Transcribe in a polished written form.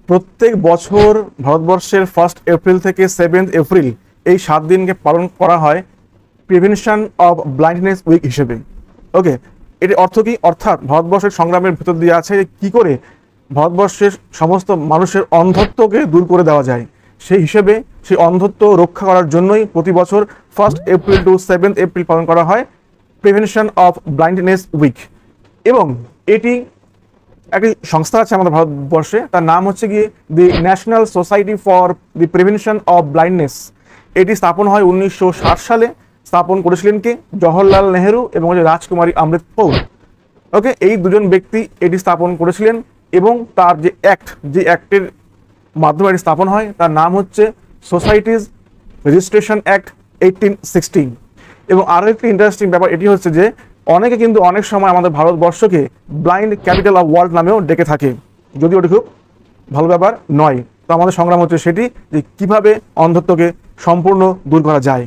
প্রত্যেক বছর ভারতবর্ষের 1 এপ্রিল থেকে 7 এপ্রিল এই 7 দিনকে পালন করা হয় প্রিভেনশন অফ ব্লাইন্ডনেস উইক হিসেবে। ওকে, এর অর্থ কি? অর্থাৎ ভারতবর্ষের সংগ্রামের ভেতর দিয়ে আছে কি করে ভারতবর্ষের সমস্ত মানুষের অন্ধত্বকে দূর করে দেওয়া যায়, সেই হিসেবে সেই অন্ধত্ব রক্ষা করার জন্যই প্রতি বছর 1 এপ্রিল টু 7 এপ্রিল পালন করা হয় প্রিভেনশন অফ ব্লাইন্ডনেস উইক। এবং এটি একটি সংস্থা আছে আমাদের ভারতবর্ষে, তার নাম হচ্ছে গিয়ে the national society for the prevention of blindness. এটি স্থাপন হয় 1960 সালে। স্থাপন করেছিলেন কে? জওহরলাল নেহেরু এবং রাজকুমারী অমৃত কৌর। ওকে, এই দুজন ব্যক্তি এটি স্থাপন করেছিলেন এবং তার যে অ্যাক্টের মাধ্যমে এটি স্থাপন হয় তার নাম হচ্ছে সোসাইটিজ রেজিস্ট্রেশন অ্যাক্ট 1816। এবং আরও একটি ইন্টারেস্টিং ব্যাপার এটি হচ্ছে যে অনেকে কিন্তু অনেক সময় আমাদের ভারতবর্ষকে ব্লাইন্ড ক্যাপিটাল অফ ওয়ার্ল্ড নামেও ডেকে থাকে, যদিও ওটি খুব ভালো ব্যাপার নয়। তো আমাদের সংগ্রাম হচ্ছে সেটি যে কীভাবে অন্ধত্বকে সম্পূর্ণ দূর করা যায়।